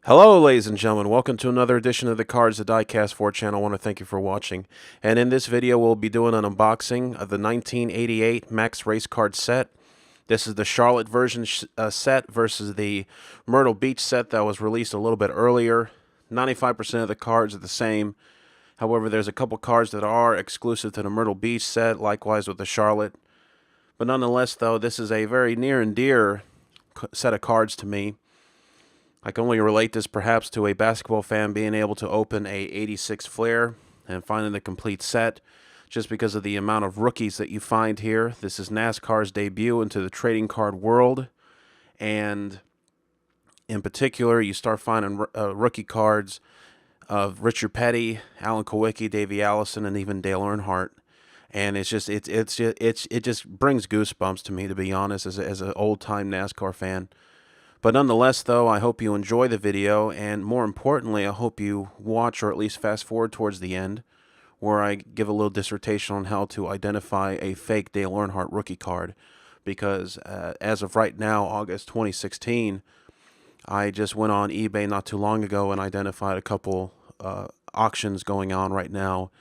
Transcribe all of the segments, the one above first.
Hello, ladies and gentlemen. Welcome to another edition of the Cards the Diecast 4 channel. I want to thank you for watching. And in this video, we'll be doing an unboxing of the 1988 Maxx Race Card set. This is the Charlotte version set versus the Myrtle Beach set that was released a little bit earlier. 95% of the cards are the same. However, there's a couple cards that are exclusive to the Myrtle Beach set, likewise with the Charlotte. But nonetheless, though, this is a very near and dear set of cards to me. I can only relate this perhaps to a basketball fan being able to open a 86 Flair and finding the complete set just because of the amount of rookies that you find here. This is NASCAR's debut into the trading card world, and in particular you start finding rookie cards of Richard Petty, Alan Kulwicki, Davey Allison, and even Dale Earnhardt. And it just brings goosebumps to me, to be honest, as an old-time NASCAR fan. But nonetheless, though, I hope you enjoy the video, and more importantly, I hope you watch or at least fast forward towards the end, where I give a little dissertation on how to identify a fake Dale Earnhardt rookie card. Because as of right now, August 2016, I just went on eBay not too long ago and identified a couple auctions going on right now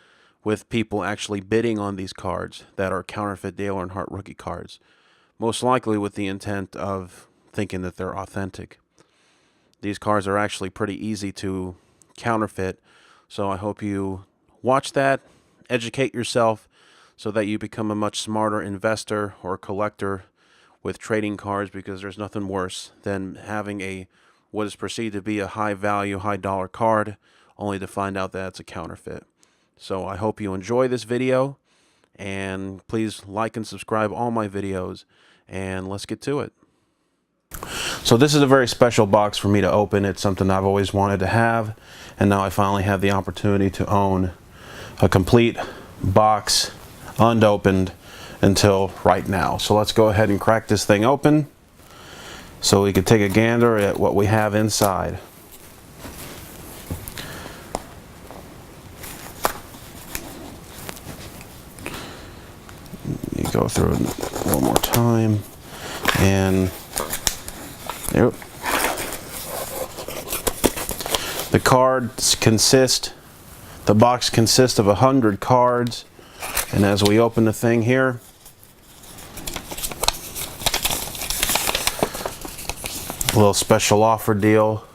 with people actually bidding on these cards that are counterfeit Dale Earnhardt rookie cards, most likely with the intent of thinking that they're authentic. These cards are actually pretty easy to counterfeit, so I hope you watch that, educate yourself, so that you become a much smarter investor or collector with trading cards, because there's nothing worse than having what is perceived to be a high value, high dollar card, only to find out that it's a counterfeit. So I hope you enjoy this video, and please like and subscribe all my videos, and let's get to it. So this is a very special box for me to open. It's something I've always wanted to have, and now I finally have the opportunity to own a complete box unopened until right now. So let's go ahead and crack this thing open so we can take a gander at what we have inside. You go through it one more time, and yep. The box consists of 100 cards, and as we open the thing here, a little special offer deal.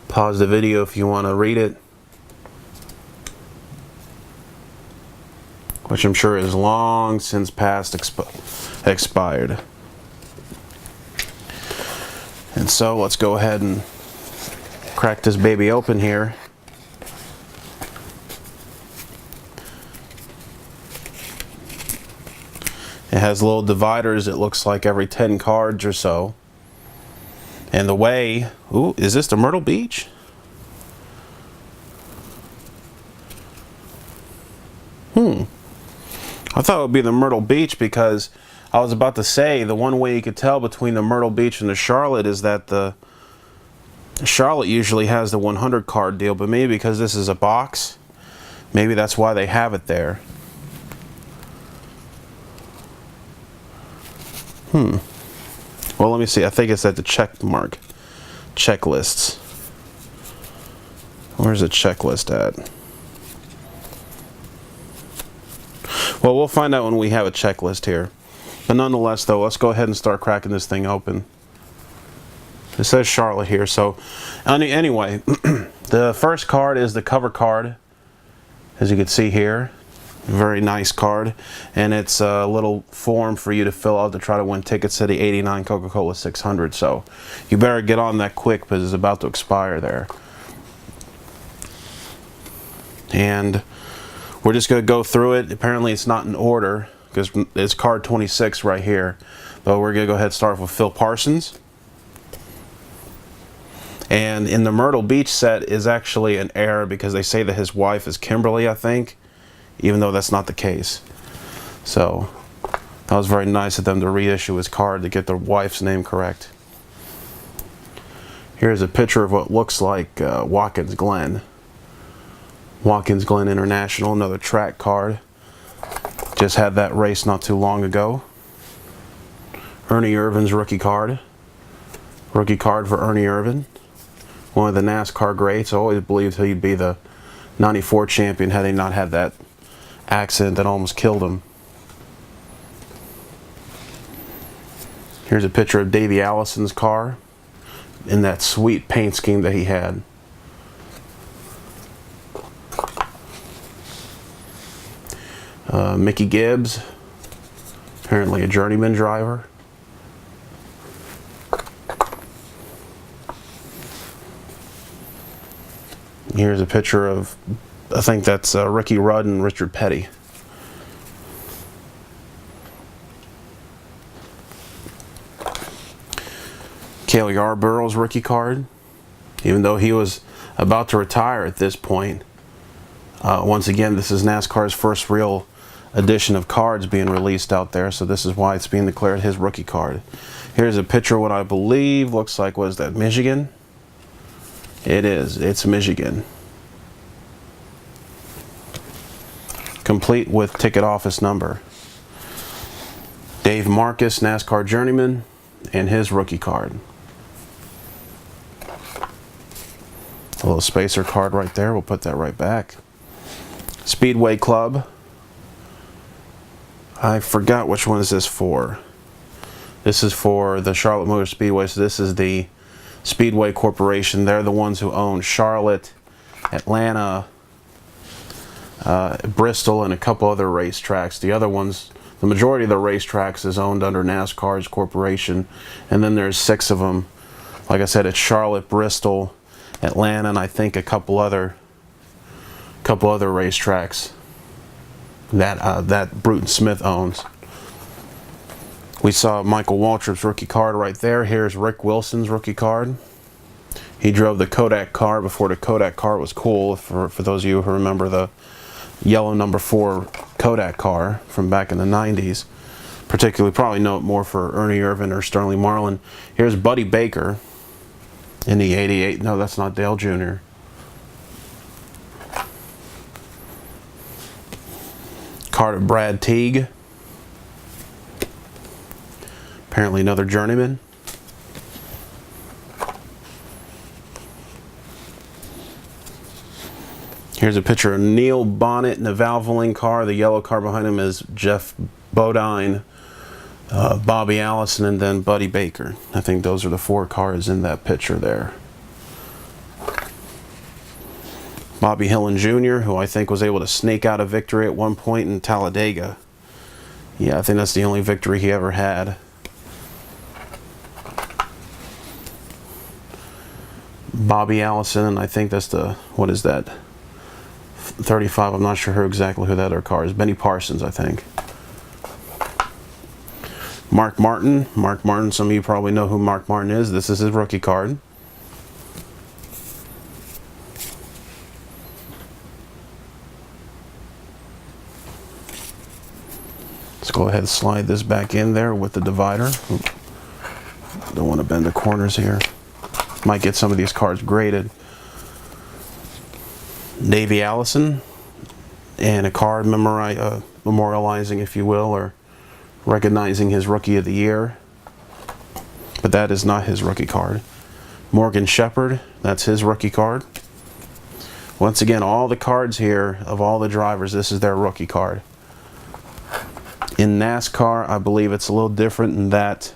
Pause the video if you want to read it, which I'm sure is long since past expired. And so let's go ahead and crack this baby open here. It has little dividers, it looks like every 10 cards or so. And the way, ooh, is this the Myrtle Beach? I thought it would be the Myrtle Beach, because I was about to say the one way you could tell between the Myrtle Beach and the Charlotte is that the Charlotte usually has the 100 card deal, but maybe because this is a box, maybe that's why they have it there. Well, let me see. I think it's at the check mark. Checklists. Where's the checklist at? Well, we'll find out when we have a checklist here. But nonetheless, though, let's go ahead and start cracking this thing open. It says Charlotte here, so anyway, the first card is the cover card, as you can see here. Very nice card, and it's a little form for you to fill out to try to win tickets to the '89 Coca-Cola 600. So you better get on that quick, because it's about to expire there. And we're just going to go through it. Apparently it's not in order, because it's card 26 right here. But we're going to go ahead and start with Phil Parsons. And in the Myrtle Beach set is actually an error, because they say that his wife is Kimberly, I think, even though that's not the case. So that was very nice of them to reissue his card to get the wife's name correct. Here's a picture of what looks like Watkins Glen. Watkins Glen International, another track card. Just had that race not too long ago. Ernie Irvan's rookie card. Rookie card for Ernie Irvan. one of the NASCAR greats. I always believed he'd be the '94 champion had he not had that accident that almost killed him. Here's a picture of Davey Allison's car in that sweet paint scheme that he had. Mickey Gibbs, apparently a journeyman driver. Here's a picture of, I think that's Ricky Rudd and Richard Petty. Cale Yarborough's rookie card, even though he was about to retire at this point. Once again, this is NASCAR's first real edition of cards being released out there, so this is why it's being declared his rookie card. Here's a picture of what I believe looks like, what is that, Michigan? It is. It's Michigan. Complete with ticket office number. Dave Marcus, NASCAR journeyman, and his rookie card. A little spacer card right there. We'll put that right back. Speedway Club. I forgot which one is this for. This is for the Charlotte Motor Speedway. So this is the Speedway Corporation. They're the ones who own Charlotte, Atlanta, Bristol, and a couple other racetracks. The other ones, the majority of the racetracks is owned under NASCAR's corporation, and then there's 6 of them. Like I said, it's Charlotte, Bristol, Atlanta, and I think a couple other racetracks that Bruton Smith owns. We saw Michael Waltrip's rookie card right there. Here's Rick Wilson's rookie card. He drove the Kodak car before the Kodak car was cool. For those of you who remember the yellow number 4 Kodak car from back in the 90s. Particularly, probably know it more for Ernie Irvin or Sterling Marlin. Here's Buddy Baker in the '88. No, that's not Dale Jr. Card of Brad Teague. Apparently another journeyman. Here's a picture of Neil Bonnet in the Valvoline car. The yellow car behind him is Jeff Bodine, Bobby Allison, and then Buddy Baker. I think those are the 4 cars in that picture there. Bobby Hillin Jr., who I think was able to snake out a victory at one point in Talladega. Yeah, I think that's the only victory he ever had. Bobby Allison, and I think that's the, what is that? 35, I'm not sure exactly who that other car is. Benny Parsons, I think. Mark Martin. Mark Martin, some of you probably know who Mark Martin is. This is his rookie card. Let's go ahead and slide this back in there with the divider. Oop. Don't want to bend the corners here. Might get some of these cards graded. Davey Allison, and a card memorializing, if you will, or recognizing his Rookie of the Year. But that is not his rookie card. Morgan Shepherd, that's his rookie card. Once again, all the cards here of all the drivers, this is their rookie card. In NASCAR, I believe it's a little different in that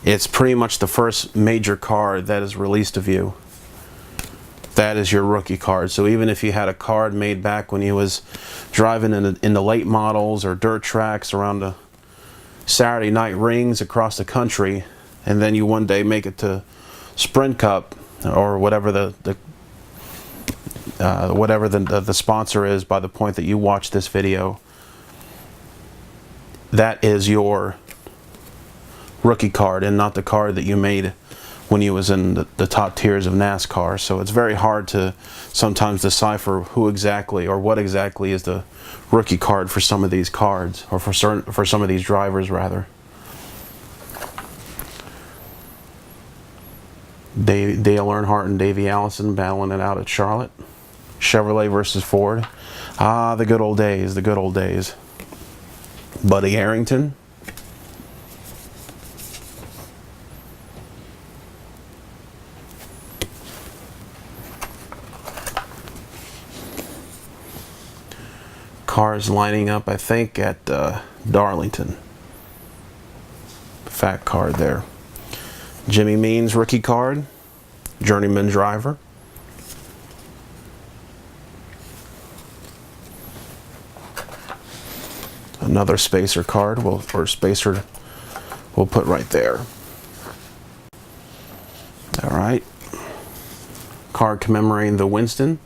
it's pretty much the first major card that is released of you. That is your rookie card. So even if you had a card made back when you was driving in the late models or dirt tracks around the Saturday night rings across the country, and then you one day make it to Sprint Cup or whatever the sponsor is by the point that you watch this video, that is your rookie card and not the card that you made when you was in the top tiers of NASCAR. So it's very hard to sometimes decipher who exactly or what exactly is the rookie card for some of these cards, or for some of these drivers rather. Dale Earnhardt and Davey Allison battling it out at Charlotte. Chevrolet versus Ford. Ah, the good old days, the good old days. Buddy Arrington. Cars lining up, I think, at Darlington. Fat card there. Jimmy Means rookie card, journeyman driver. Another spacer card, or spacer, we'll put right there. All right. Card commemorating the Winston,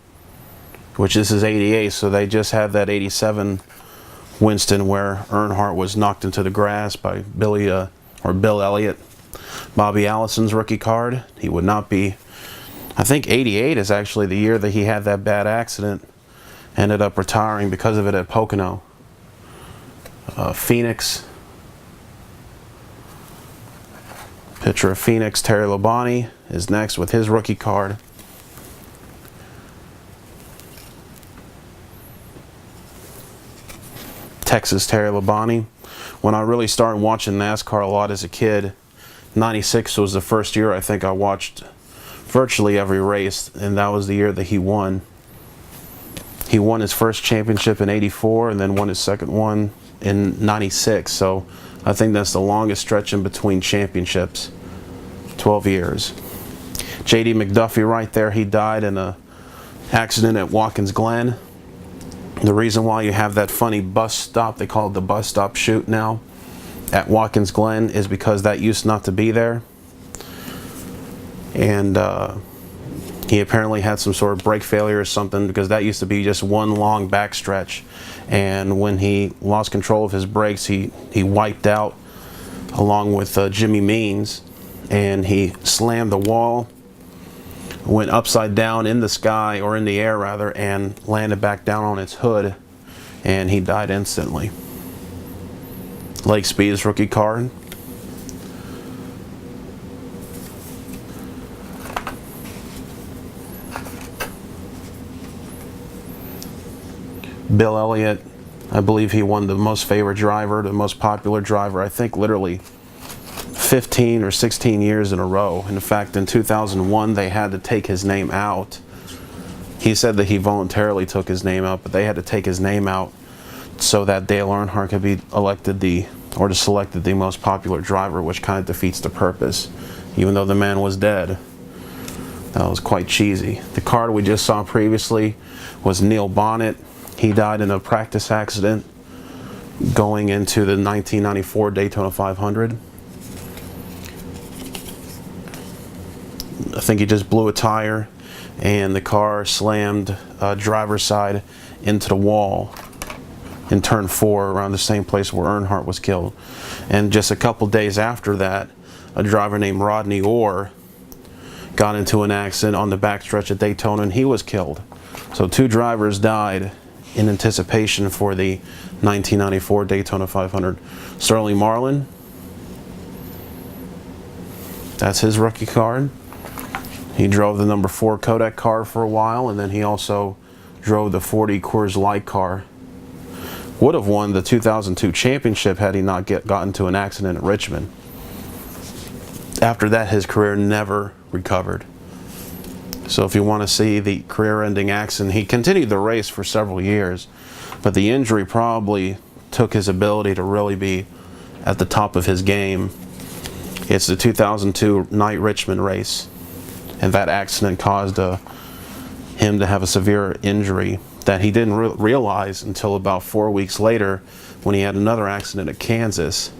which this is 88, so they just had that 87 Winston where Earnhardt was knocked into the grass by Bill Elliott. Bobby Allison's rookie card. He would not be, I think 88 is actually the year that he had that bad accident, ended up retiring because of it at Pocono. Phoenix. Picture of Phoenix. Terry Labonte is next with his rookie card. Texas Terry Labonte. When I really started watching NASCAR a lot as a kid, 96 was the first year I think I watched virtually every race, and that was the year that he won. He won his first championship in 84 and then won his second one in 96, so I think that's the longest stretch in between championships, 12 years. J.D. McDuffie right there, he died in an accident at Watkins Glen. The reason why you have that funny bus stop, they call it the bus stop chute now, at Watkins Glen, is because that used not to be there. And he apparently had some sort of brake failure or something, because that used to be just one long backstretch. And when he lost control of his brakes, he wiped out along with Jimmy Means, and he slammed the wall, went upside down in the sky, or in the air rather, and landed back down on its hood, and he died instantly. Lake Speed's rookie card. Bill Elliott, I believe he won the most favored driver, the most popular driver, I think literally 15 or 16 years in a row. In fact, in 2001, they had to take his name out. He said that he voluntarily took his name out, but they had to take his name out so that Dale Earnhardt could be selected the most popular driver, which kind of defeats the purpose, even though the man was dead. That was quite cheesy. The card we just saw previously was Neil Bonnet. He died in a practice accident going into the 1994 Daytona 500. I think he just blew a tire and the car slammed driver's side into the wall in turn 4 around the same place where Earnhardt was killed. And just a couple days after that, a driver named Rodney Orr got into an accident on the backstretch at Daytona and he was killed. So 2 drivers died in anticipation for the 1994 Daytona 500. Sterling Marlin, that's his rookie card. He drove the number 4 Kodak car for a while, and then he also drove the 40 Coors Light car. Would have won the 2002 championship had he not gotten into an accident at Richmond. After that, his career never recovered. So if you want to see the career-ending accident, he continued the race for several years, but the injury probably took his ability to really be at the top of his game. It's the 2002 night Richmond race, and that accident caused him to have a severe injury that he didn't realize until about 4 weeks later when he had another accident at Kansas,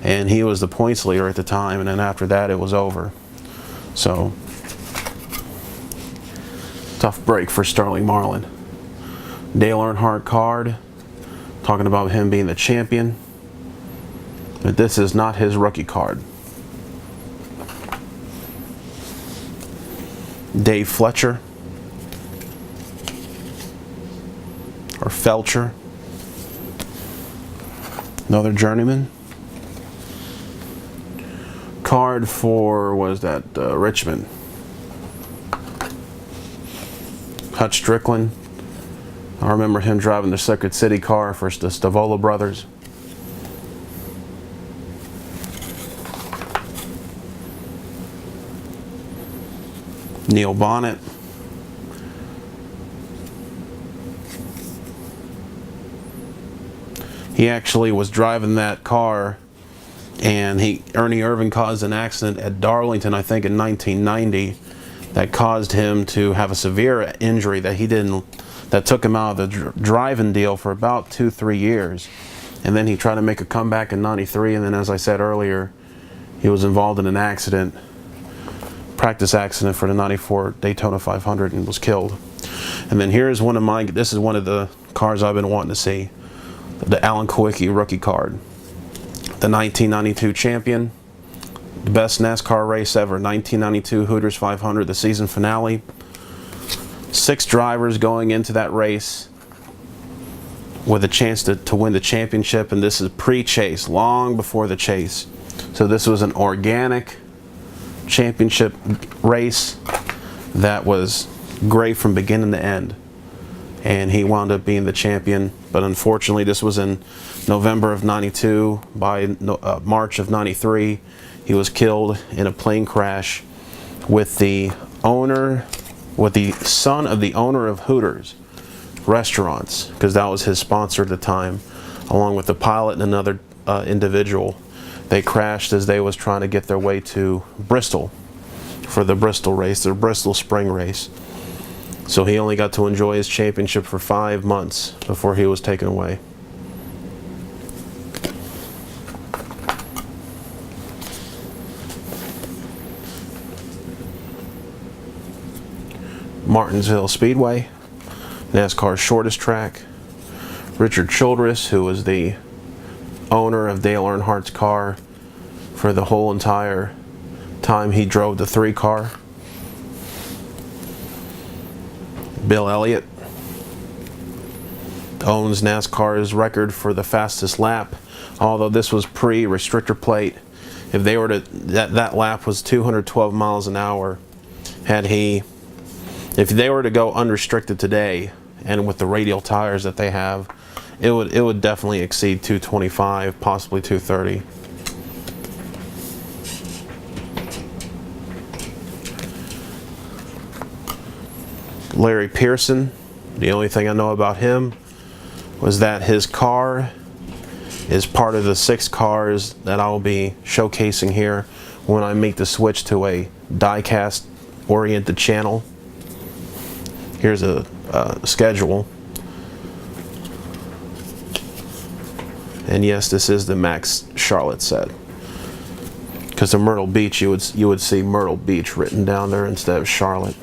and he was the points leader at the time, and then after that it was over. So tough break for Sterling Marlin. Dale Earnhardt card, talking about him being the champion, but this is not his rookie card. Dave Fletcher, or Felcher, another journeyman. Card for, what is that, Richmond. Hutch Strickland. I remember him driving the Circuit City car for the Stavola brothers. Neil Bonnet. He actually was driving that car, and Ernie Irvan caused an accident at Darlington, I think in 1990, that caused him to have a severe injury that took him out of the driving deal for about 2-3 years. And then he tried to make a comeback in '93, and then, as I said earlier, he was involved in an accident, practice accident for the '94 Daytona 500, and was killed. And then here's this is one of the cars I've been wanting to see, the Alan Kulwicki Rookie Card. The 1992 champion, the best NASCAR race ever, 1992 Hooters 500, the season finale. 6 drivers going into that race with a chance to win the championship, and this is pre-chase, long before the chase. So this was an organic championship race that was great from beginning to end, and he wound up being the champion. But unfortunately, this was in November of '92. By March of '93, he was killed in a plane crash with the son of the owner of Hooters restaurants, because that was his sponsor at the time, along with the pilot and another individual. They crashed as they was trying to get their way to Bristol for the Bristol race, the Bristol Spring Race. So he only got to enjoy his championship for 5 months before he was taken away. Martinsville Speedway, NASCAR's shortest track. Richard Childress, who was the owner of Dale Earnhardt's car for the whole entire time he drove the 3 car. Bill Elliott owns NASCAR's record for the fastest lap, although this was pre-restrictor plate. If they were to, that lap was 212 miles an hour. If they were to go unrestricted today, and with the radial tires that they have, it would definitely exceed 225, possibly 230. Larry Pearson, the only thing I know about him was that his car is part of the 6 cars that I'll be showcasing here when I make the switch to a die-cast oriented channel. Here's a schedule. And yes, this is the Maxx Charlotte set. Because the Myrtle Beach, you would see Myrtle Beach written down there instead of Charlotte.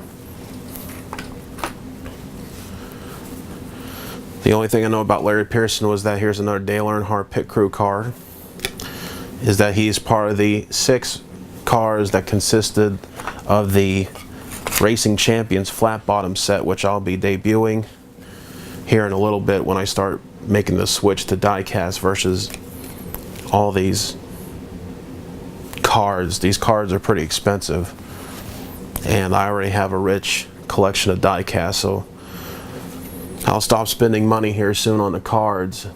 The only thing I know about Larry Pearson was that here's another Dale Earnhardt Pit Crew card. Is that he's part of the 6 cars that consisted of the Racing Champions flat bottom set, which I'll be debuting here in a little bit when I start making the switch to die-cast versus all these cards. These cards are pretty expensive, and I already have a rich collection of die-cast, so I'll stop spending money here soon on the cards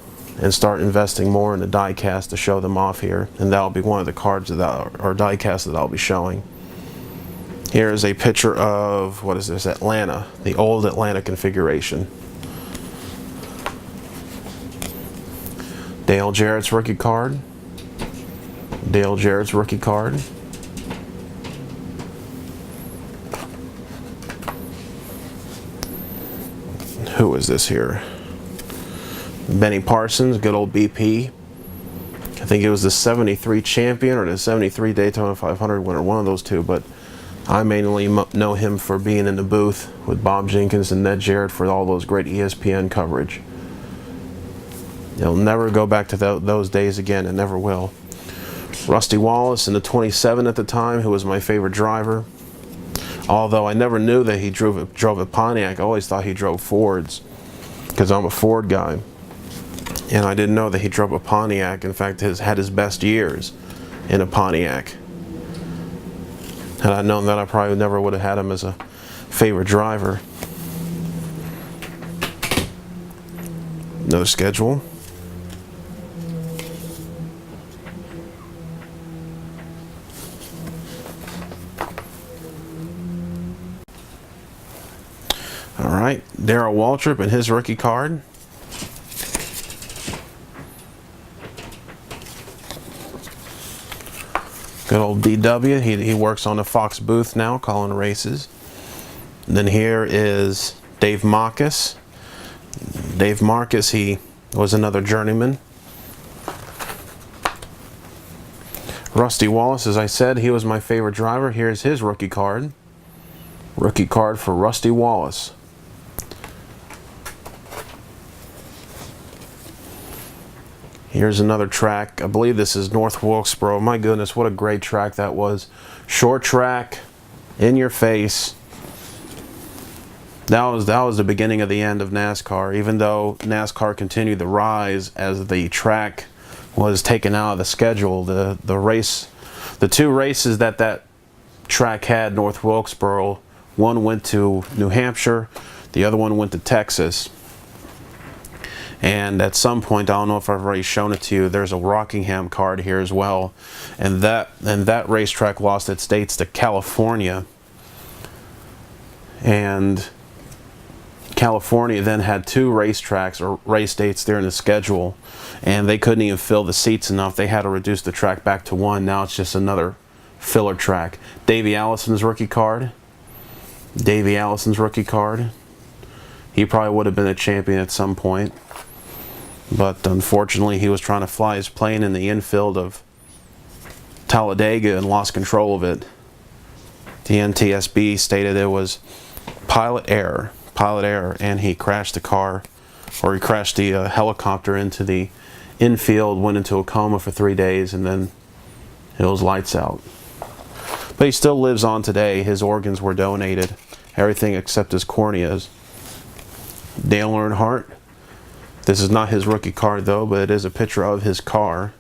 and start investing more in the die-cast to show them off here, and that'll be one of the cards or die-cast that I'll be showing. Here is a picture of, what is this, Atlanta, the old Atlanta configuration. Dale Jarrett's rookie card. Dale Jarrett's rookie card. Who is this here? Benny Parsons, good old BP. I think it was the 73 champion or the 73 Daytona 500 winner, one of those two, but I mainly know him for being in the booth with Bob Jenkins and Ned Jarrett for all those great ESPN coverage. He'll never go back to those days again, and never will. Rusty Wallace in the 27 at the time, who was my favorite driver. Although I never knew that he drove a Pontiac. I always thought he drove Fords, because I'm a Ford guy. And I didn't know that he drove a Pontiac. In fact, had his best years in a Pontiac. Had I known that, I probably never would have had him as a favorite driver. Another schedule. All right, Darrell Waltrip and his rookie card. Good old DW. He works on the Fox booth now, calling races. And then here is Dave Marcus. Dave Marcus, he was another journeyman. Rusty Wallace, as I said, he was my favorite driver. Here's his rookie card. Rookie card for Rusty Wallace. Here's another track. I believe this is North Wilkesboro. My goodness, what a great track that was. Short track, in your face. That was the beginning of the end of NASCAR. Even though NASCAR continued to rise as the track was taken out of the schedule, the two races that track had, North Wilkesboro, one went to New Hampshire, the other one went to Texas. And at some point, I don't know if I've already shown it to you, there's a Rockingham card here as well. And that racetrack lost its dates to California. And California then had two racetracks or race dates there in the schedule, and they couldn't even fill the seats enough. They had to reduce the track back to one. Now it's just another filler track. Davey Allison's rookie card. Davey Allison's rookie card. He probably would have been a champion at some point, but unfortunately he was trying to fly his plane in the infield of Talladega and lost control of it. The NTSB stated it was pilot error, and he crashed the car, or he crashed the helicopter into the infield, went into a coma for 3 days, and then it was lights out. But he still lives on today. His organs were donated, everything except his corneas. Dale Earnhardt. This is not his rookie card though, but it is a picture of his car.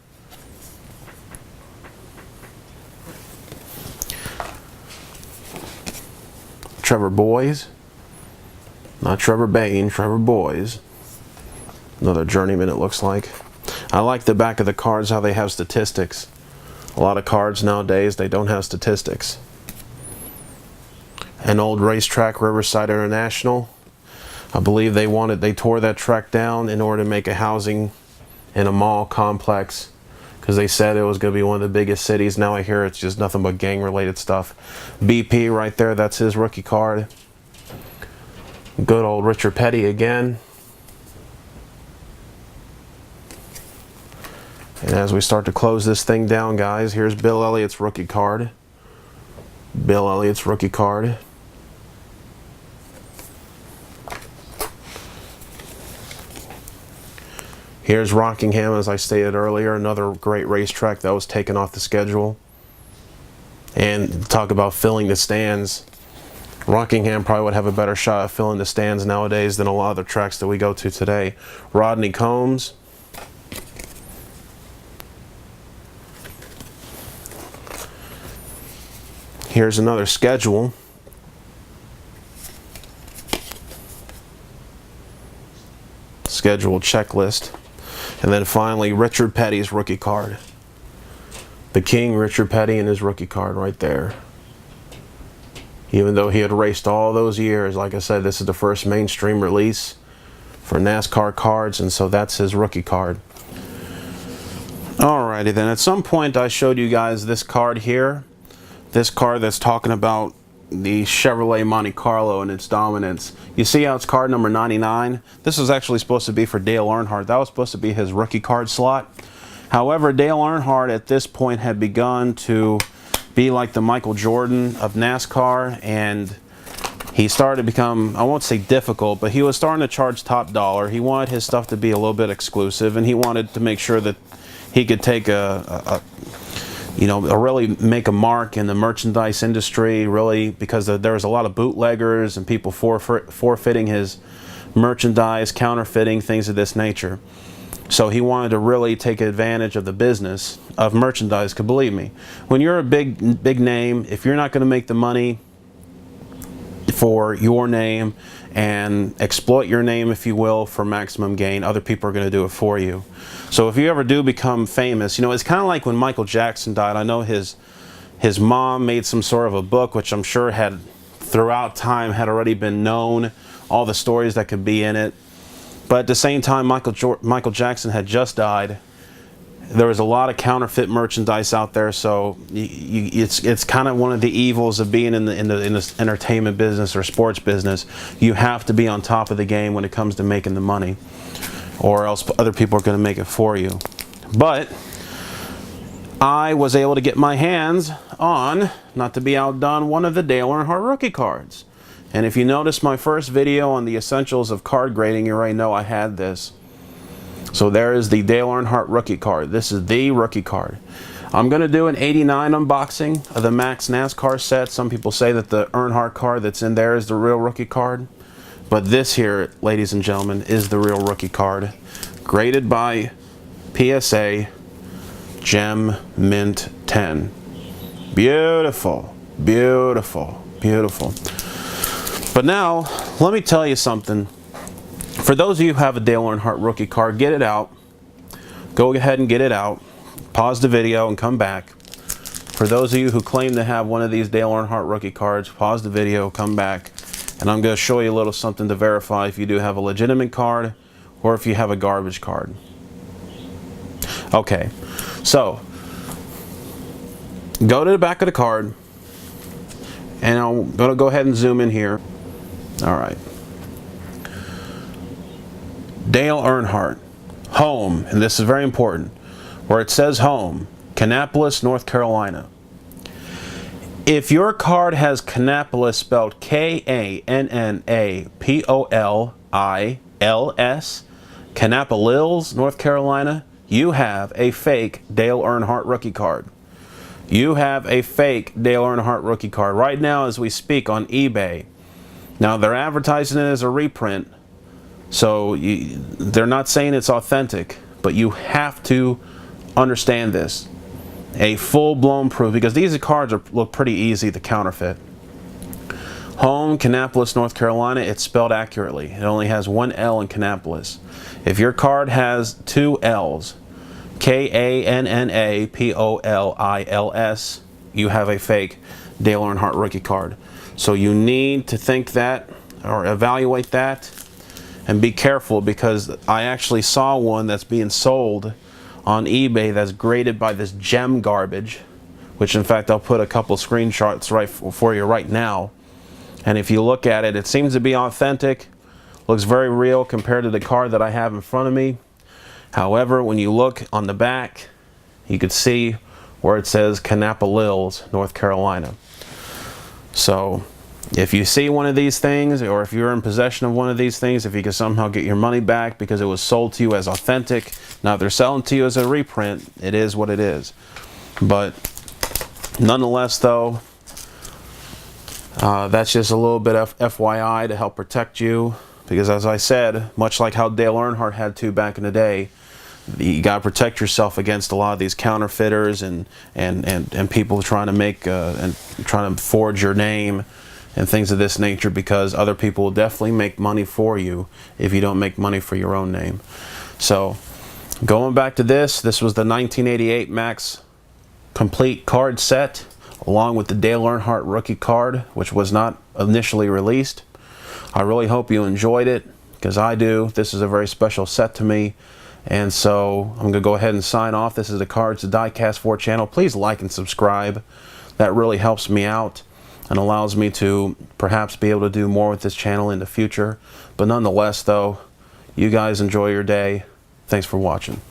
Trevor Boys. Not Trevor Bain, Trevor Boys. Another journeyman, it looks like. I like the back of the cards, how they have statistics. A lot of cards nowadays, they don't have statistics. An old racetrack, Riverside International. I believe they tore that track down in order to make a housing and a mall complex, because they said it was going to be one of the biggest cities. Now I hear it's just nothing but gang related stuff. BP right there, that's his rookie card. Good old Richard Petty again. And as we start to close this thing down, guys, here's Bill Elliott's rookie card. Bill Elliott's rookie card. Here's Rockingham, as I stated earlier, another great racetrack that was taken off the schedule. And talk about filling the stands. Rockingham probably would have a better shot at filling the stands nowadays than a lot of the tracks that we go to today. Rodney Combs. Here's another schedule. Schedule checklist. And then finally, Richard Petty's rookie card. The King, Richard Petty, and his rookie card right there. Even though he had raced all those years, like I said, this is the first mainstream release for NASCAR cards, and so that's his rookie card. Alrighty then, at some point I showed you guys this card here. This card that's talking about the Chevrolet Monte Carlo and its dominance. You see how it's card number 99? This was actually supposed to be for Dale Earnhardt. That was supposed to be his rookie card slot. However, Dale Earnhardt at this point had begun to be like the Michael Jordan of NASCAR, and he started to become, I won't say difficult, but he was starting to charge top dollar. He wanted his stuff to be a little bit exclusive, and he wanted to make sure that he could take really make a mark in the merchandise industry, really, because there was a lot of bootleggers and people forfeiting his merchandise, counterfeiting, things of this nature. So he wanted to really take advantage of the business of merchandise, because believe me, when you're a big name, if you're not going to make the money for your name and exploit your name, if you will, for maximum gain, other people are going to do it for you. So if you ever do become famous, it's kind of like when Michael Jackson died. I know his mom made some sort of a book, which I'm sure had throughout time had already been known, all the stories that could be in it. But at the same time, Michael Jackson had just died, There was a lot of counterfeit merchandise out there, so it's kind of one of the evils of being in the entertainment business or sports business. You have to be on top of the game when it comes to making the money, or else other people are going to make it for you. But I was able to get my hands on, not to be outdone, one of the Dale Earnhardt rookie cards. And if you notice my first video on the essentials of card grading, you already know I had this. So there is the Dale Earnhardt rookie card. This is the rookie card. I'm going to do an 89 unboxing of the Maxx NASCAR set. Some people say that the Earnhardt card that's in there is the real rookie card. But this here, ladies and gentlemen, is the real rookie card. Graded by PSA Gem Mint 10. Beautiful, beautiful, beautiful. But now, let me tell you something. For those of you who have a Dale Earnhardt rookie card, get it out. Go ahead and get it out. Pause the video and come back. For those of you who claim to have one of these Dale Earnhardt rookie cards, pause the video, come back, and I'm going to show you a little something to verify if you do have a legitimate card or if you have a garbage card. Okay, so go to the back of the card, and I'm going to go ahead and zoom in here. All right. Dale Earnhardt, home, and this is very important, where it says home, Kannapolis, North Carolina. If your card has Kannapolis spelled K-A-N-N-A-P-O-L-I-L-S, Kannapolis, North Carolina, you have a fake Dale Earnhardt rookie card. You have a fake Dale Earnhardt rookie card right now as we speak on eBay. Now they're advertising it as a reprint, so they're not saying it's authentic, but you have to understand this. A full-blown proof, because these cards look pretty easy to counterfeit. Home, Kannapolis, North Carolina, it's spelled accurately. It only has one L in Kannapolis. If your card has two L's, K-A-N-N-A-P-O-L-I-L-S, you have a fake Dale Earnhardt rookie card. So you need to think that, or evaluate that, and be careful, because I actually saw one that's being sold on eBay that's graded by this gem garbage, which in fact I'll put a couple screenshots right for you right now. And if you look at it, it seems to be authentic, looks very real compared to the card that I have in front of me. However, when you look on the back, you could see where it says Kannapolis, North Carolina. So if you see one of these things, or if you're in possession of one of these things, if you can somehow get your money back because it was sold to you as authentic. Now if they're selling to you as a reprint, it is what it is. But nonetheless though, that's just a little bit of FYI to help protect you, because as I said, much like how Dale Earnhardt had to back in the day, you got to protect yourself against a lot of these counterfeiters and people trying to make and trying to forge your name and things of this nature, because other people will definitely make money for you if you don't make money for your own name. So going back to this was the 1988 Maxx complete card set, along with the Dale Earnhardt rookie card, which was not initially released. I really hope you enjoyed it, because I do. This is a very special set to me. And so I'm going to go ahead and sign off. This is the Cards to Diecast 4 channel. Please like and subscribe. That really helps me out and allows me to perhaps be able to do more with this channel in the future. But nonetheless though, you guys enjoy your day. Thanks for watching.